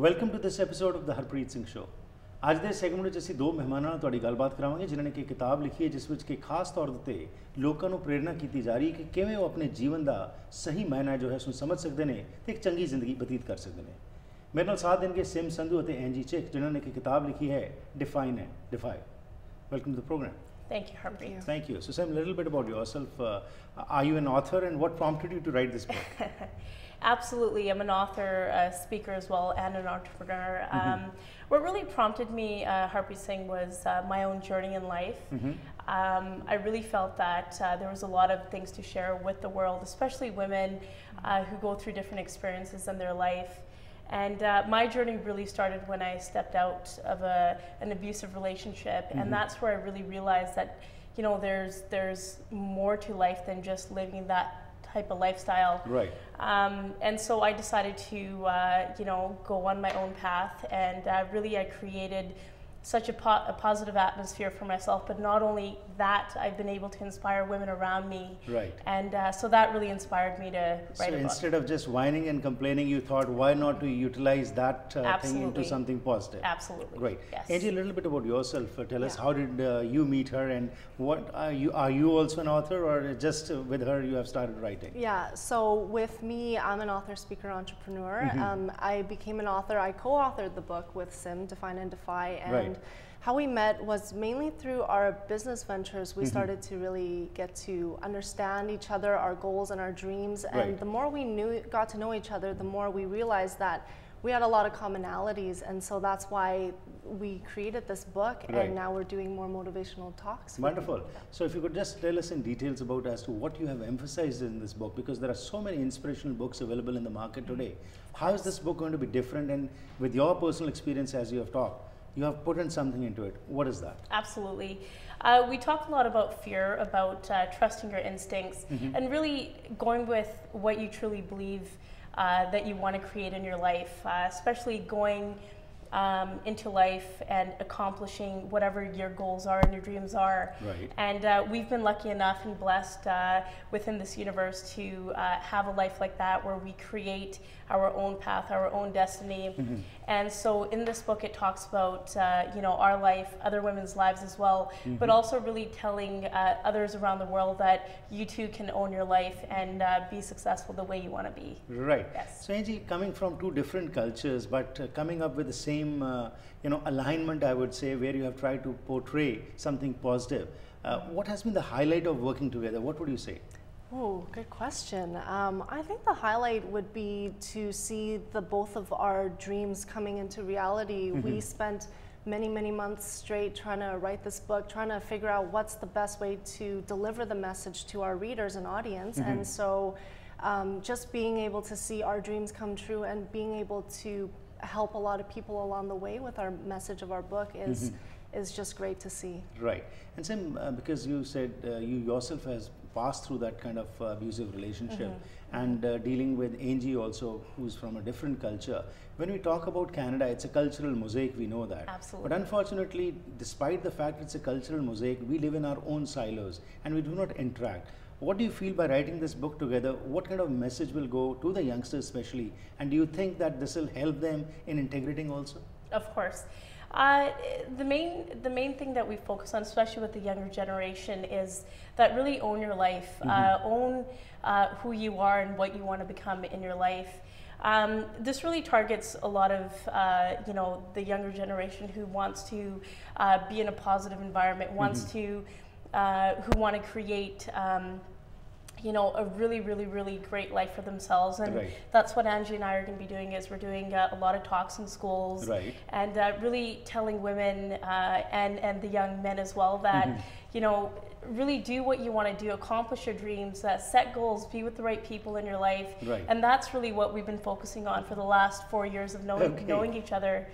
Welcome to this episode of the Harpreet Singh show. ਅੱਜ ਦੇ segment ਵਿੱਚ ਅਸੀਂ ਦੋ ਮਹਿਮਾਨਾਂ ਨਾਲ ਤੁਹਾਡੀ ਗੱਲਬਾਤ ਕਰਾਵਾਂਗੇ ਜਿਨ੍ਹਾਂ ਨੇ ਇੱਕ ਕਿਤਾਬ ਲਿਖੀ ਹੈ ਜਿਸ ਵਿੱਚ ਕਿ ਖਾਸ ਤੌਰ ਤੇ ਲੋਕਾਂ ਨੂੰ ਪ੍ਰੇਰਣਾ ਕੀਤੀ ਜਾ ਰਹੀ ਹੈ ਕਿ ਕਿਵੇਂ ਉਹ ਆਪਣੇ ਜੀਵਨ ਦਾ ਸਹੀ ਮਾਇਨਾ ਜੋ ਹੈ ਉਸਨੂੰ ਸਮਝ ਸਕਦੇ ਨੇ ਤੇ ਇੱਕ ਚੰਗੀ ਜ਼ਿੰਦਗੀ ਬਤੀਤ ਕਰ ਸਕਦੇ ਨੇ। ਮੇਰੇ ਨਾਲ ਸਾਥ ਦੇਣਗੇ ਸਿਮ ਸੰਧੂ ਅਤੇ ਐਨਜੀ ਚਿਕ ਜਿਨ੍ਹਾਂ ਨੇ ਇੱਕ ਕਿਤਾਬ ਲਿਖੀ ਹੈ define and defy. Welcome to the program. Thank you, Harpreet. Thank you. So, Sam, a little bit about yourself. Are you an author, and what prompted you to write this book? Absolutely. I'm an author, a speaker as well, and an entrepreneur. What really prompted me, Harpreet Singh, was my own journey in life. I really felt that there was a lot of things to share with the world, especially women who go through different experiences in their life. And my journey really started when I stepped out of an abusive relationship, and that's where I really realized that, you know, there's more to life than just living that type of lifestyle. Right. And so I decided to, you know, go on my own path, and really I created such a positive atmosphere for myself. But not only that, I've been able to inspire women around me. Right. And so that really inspired me to write a book. So instead of just whining and complaining, you thought, why not to utilize that thing into something positive? Absolutely. Great. Yes. Angie, a little bit about yourself. Tell us, how did you meet her, and what are you also an author, or just with her you have started writing? Yeah, so with me, I'm an author, speaker, entrepreneur. I became an author. I co-authored the book with Sim, Define and Defy, and how we met was mainly through our business ventures. We started to really get to understand each other, our goals and our dreams. And the more we got to know each other, the more we realized that we had a lot of commonalities. And so that's why we created this book. And now we're doing more motivational talks. Wonderful. So if you could just tell us in details about as to what you have emphasized in this book, because there are so many inspirational books available in the market today. How is this book going to be different? And with your personal experience, as you have talked, you have put in something into it. What is that? Absolutely. We talk a lot about fear, about trusting your instincts, and really going with what you truly believe that you want to create in your life, especially going into life and accomplishing whatever your goals are and your dreams are. Right. And we've been lucky enough and blessed within this universe to have a life like that, where we create our own path, our own destiny. And so in this book it talks about you know, our life, other women's lives as well, but also really telling others around the world that you too can own your life and be successful the way you want to be. Right. Yes. So Angie, coming from two different cultures, but coming up with the same you know, alignment, I would say, where you have tried to portray something positive. What has been the highlight of working together? What would you say? Oh, good question. I think the highlight would be to see the both of our dreams coming into reality. We spent many months straight trying to write this book, trying to figure out what's the best way to deliver the message to our readers and audience. And so just being able to see our dreams come true and being able to help a lot of people along the way with our message of our book is just great to see. Right. And Sam, because you said you yourself has passed through that kind of abusive relationship, and dealing with Angie also, who's from a different culture. When we talk about Canada, it's a cultural mosaic, we know that. Absolutely. But unfortunately, despite the fact it's a cultural mosaic, we live in our own silos and we do not interact. What do you feel by writing this book together? What kind of message will go to the youngsters especially? And do you think that this will help them in integrating also? Of course. The main thing that we focus on, especially with the younger generation, is that really own your life, own who you are and what you want to become in your life. This really targets a lot of you know, the younger generation who wants to be in a positive environment, wants to who want to create you know, a really great life for themselves. And that's what Angie and I are going to be doing, is we're doing a lot of talks in schools, and really telling women and the young men as well that, you know, really do what you want to do, accomplish your dreams, set goals, be with the right people in your life. And that's really what we've been focusing on for the last 4 years of knowing each other,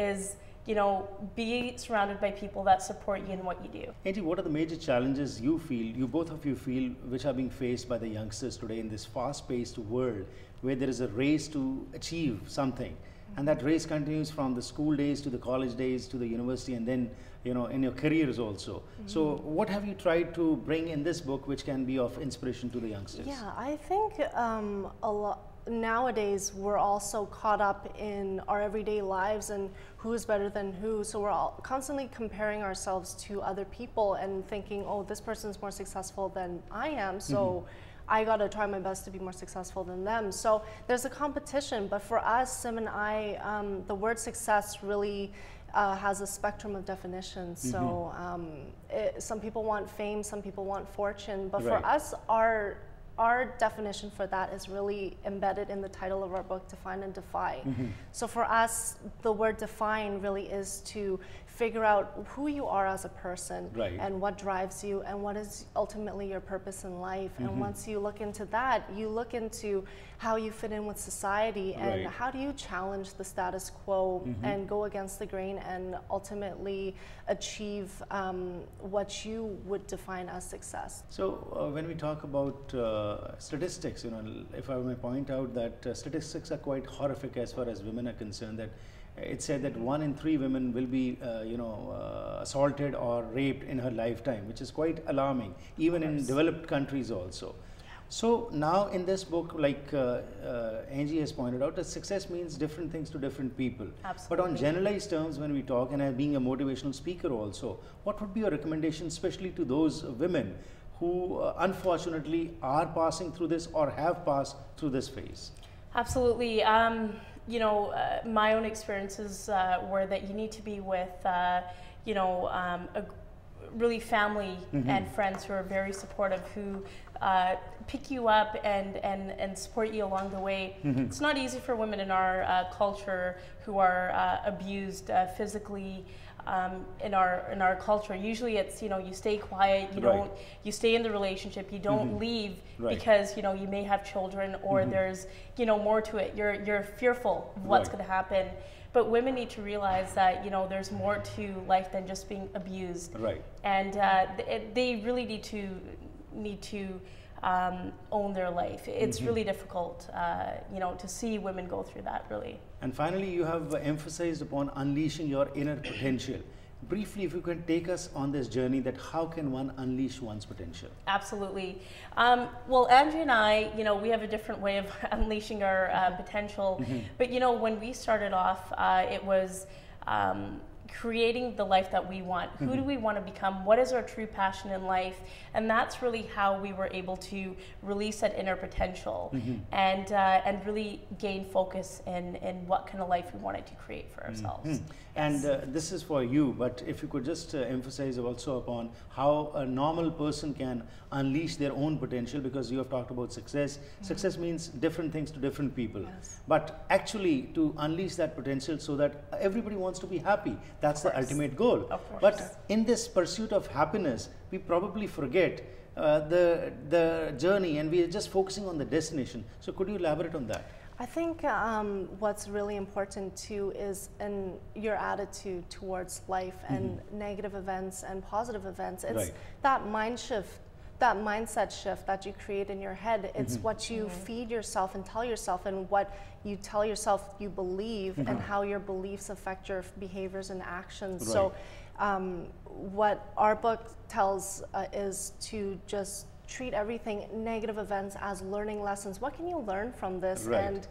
is be surrounded by people that support you in what you do. Angie, what are the major challenges you both of you feel, which are being faced by the youngsters today in this fast-paced world where there is a race to achieve something, and that race continues from the school days to the college days to the university, and then in your careers also. So what have you tried to bring in this book which can be of inspiration to the youngsters? Yeah, I think a lot nowadays we're also caught up in our everyday lives and who's better than who, so we're all constantly comparing ourselves to other people and thinking, oh, this person's more successful than I am, so I gotta try my best to be more successful than them. So there's a competition, but for us, Sim and I, the word success really has a spectrum of definitions. So some people want fame, some people want fortune, but for us, our definition for that is really embedded in the title of our book, Define and Defy. So for us, the word define really is to figure out who you are as a person and what drives you and what is ultimately your purpose in life. And once you look into that, you look into how you fit in with society and how do you challenge the status quo and go against the grain and ultimately achieve what you would define as success. So when we talk about statistics, if I may point out that statistics are quite horrific as far as women are concerned, that it's said that 1 in 3 women will be assaulted or raped in her lifetime, which is quite alarming, even in developed countries also. So now in this book, like Angie has pointed out, that success means different things to different people. Absolutely. But on generalized terms, when we talk, and being a motivational speaker also, what would be your recommendation, especially to those women who unfortunately are passing through this or have passed through this phase? Absolutely. My own experiences were that you need to be with, really family and friends who are very supportive, who pick you up and support you along the way. It's not easy for women in our culture who are abused physically. In our culture, usually it's you stay quiet, you stay in the relationship, you don't leave because you may have children or there's more to it. You're fearful of what's going to happen. But women need to realize that there's more to life than just being abused. And they really need to own their life. It's really difficult, to see women go through that, really. And finally, you have emphasized upon unleashing your inner potential. Briefly, if you can take us on this journey, that how can one unleash one's potential? Absolutely. Well, Andrea and I, we have a different way of unleashing our potential. But when we started off, it was creating the life that we want. Who do we want to become? What is our true passion in life? And that's really how we were able to release that inner potential and really gain focus in what kind of life we wanted to create for ourselves. And this is for you, but if you could just emphasize also upon how a normal person can unleash their own potential, because you have talked about success. Success means different things to different people. But actually to unleash that potential so that everybody wants to be happy, that's the ultimate goal. But in this pursuit of happiness, we probably forget the journey and we are just focusing on the destination. So could you elaborate on that? I think what's really important too is your attitude towards life and negative events and positive events. It's that mindset shift that you create in your head. It's what you feed yourself and tell yourself, and what you tell yourself you believe, and how your beliefs affect your behaviors and actions. So what our book tells is to just treat everything, negative events, as learning lessons. What can you learn from this? And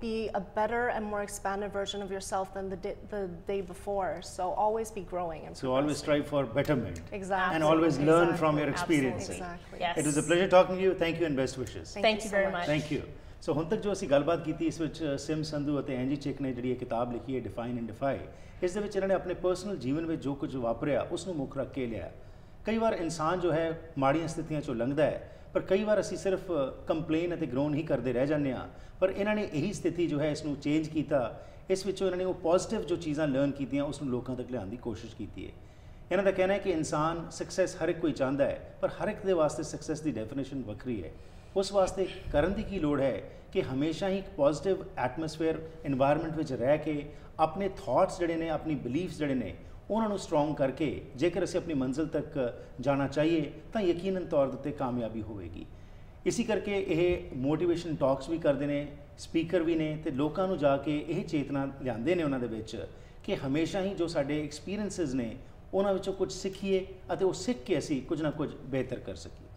be a better and more expanded version of yourself than the day before. So always be growing. And so always strive for betterment. Exactly. And always learn from your experiences. Exactly. Yes. It was a pleasure talking to you. Thank you and best wishes. Thank you very much. Thank you. So ਹੁਣ ਤੱਕ ਜੋ ਅਸੀਂ ਗੱਲਬਾਤ ਕੀਤੀ, ਇਸ ਵਿੱਚ sim Sandhu ਅਤੇ ਐਂਜੀ ਚਿਕ ਨੇ ਜਿਹੜੀ ਇਹ ਕਿਤਾਬ ਲਿਖੀ ਹੈ ਡਿਫਾਈਨ ਐਂਡ ਡਿਫਾਈ, ਇਸ ਦੇ ਵਿੱਚ ਇਹਨਾਂ ਨੇ ਆਪਣੇ ਪਰਸਨਲ ਜੀਵਨ ਵਿੱਚ ਜੋ ਕੁਝ ਵਾਪਰਿਆ ਉਸ ਨੂੰ ਮੁੱਖ ਰੱਖ ਕੇ ਲਿਆ। ਕਈ ਵਾਰ ਇਨਸਾਨ ਜੋ ਹੈ ਮਾੜੀਆਂ ਸਥਿਤੀਆਂ ਚੋਂ ਲੰਘਦਾ ਹੈ, ਪਰ ਕਈ ਵਾਰ ਅਸੀਂ ਸਿਰਫ ਕੰਪਲੇਨ ਅਤੇ ਗਰੋਨ ਹੀ ਕਰਦੇ ਰਹਿ ਜਾਂਦੇ ਹਾਂ। ਪਰ ਇਹਨਾਂ ਨੇ ਇਹੀ ਸਥਿਤੀ ਜੋ ਹੈ ਇਸ ਨੂੰ ਚੇਂਜ ਕੀਤਾ, ਇਸ ਵਿੱਚੋਂ ਇਹਨਾਂ ਨੇ ਉਹ ਪੋਜ਼ਿਟਿਵ ਜੋ ਚੀਜ਼ਾਂ ਲਰਨ ਕੀਤੀਆਂ ਉਸ ਨੂੰ ਲੋਕਾਂ ਤੱਕ ਲਿਆਉਣ ਦੀ ਕੋਸ਼ਿਸ਼ ਕੀਤੀ ਹੈ। ਇਹਨਾਂ ਦਾ ਕਹਿਣਾ ਹੈ ਕਿ ਇਨਸਾਨ ਸਕਸੈਸ ਹਰ ਇੱਕ ਕੋਈ ਚਾਹੁੰਦਾ ਹੈ, ਪਰ ਹਰ ਇੱਕ ਦੇ ਵਾਸਤੇ ਸਕਸੈਸ ਦੀ ਡੈਫੀਨੇਸ਼ਨ ਵੱਖਰੀ ਹੈ। ਉਸ ਵਾਸਤੇ ਕਰਨ ਦੀ ਕੀ ਲੋੜ ਹੈ कि हमेशा ही एक पॉजिटिव एटमोसफेयर एनवायरनमेंट ਵਿੱਚ ਰਹਿ ਕੇ ਆਪਣੇ ਥਾਟਸ ਜਿਹੜੇ ਨੇ ਆਪਣੀ ਬਿਲੀਫਸ ਜਿਹੜੇ ਨੇ ਉਹਨਾਂ ਨੂੰ ਸਟਰੋਂਗ ਕਰਕੇ ਜੇਕਰ ਅਸੀਂ ਆਪਣੀ ਮੰਜ਼ਿਲ ਤੱਕ ਜਾਣਾ ਚਾਹੀਏ ਤਾਂ ਯਕੀਨਨ ਤੌਰ ਦੇ ਉੱਤੇ ਕਾਮਯਾਬੀ ਹੋਵੇਗੀ। ਇਸੇ ਕਰਕੇ ਇਹ ਮੋਟੀਵੇਸ਼ਨ ਟਾਕਸ ਵੀ ਕਰਦੇ ਨੇ, ਸਪੀਕਰ ਵੀ ਨੇ ਤੇ ਲੋਕਾਂ ਨੂੰ ਜਾ ਕੇ ਇਹ ਚੇਤਨਾ ਲਿਆਉਂਦੇ ਨੇ ਉਹਨਾਂ ਦੇ ਵਿੱਚ ਕਿ ਹਮੇਸ਼ਾ ਹੀ ਜੋ ਸਾਡੇ ਐਕਸਪੀਰੀਐਂਸਸ ਨੇ ਉਹਨਾਂ ਵਿੱਚੋਂ ਕੁਝ ਸਿੱਖੀਏ ਅਤੇ ਉਹ ਸਿੱਖ ਕੇ ਅਸੀਂ ਕੁਝ ਨਾ ਕੁਝ ਬਿਹਤਰ ਕਰ ਸਕੀਏ।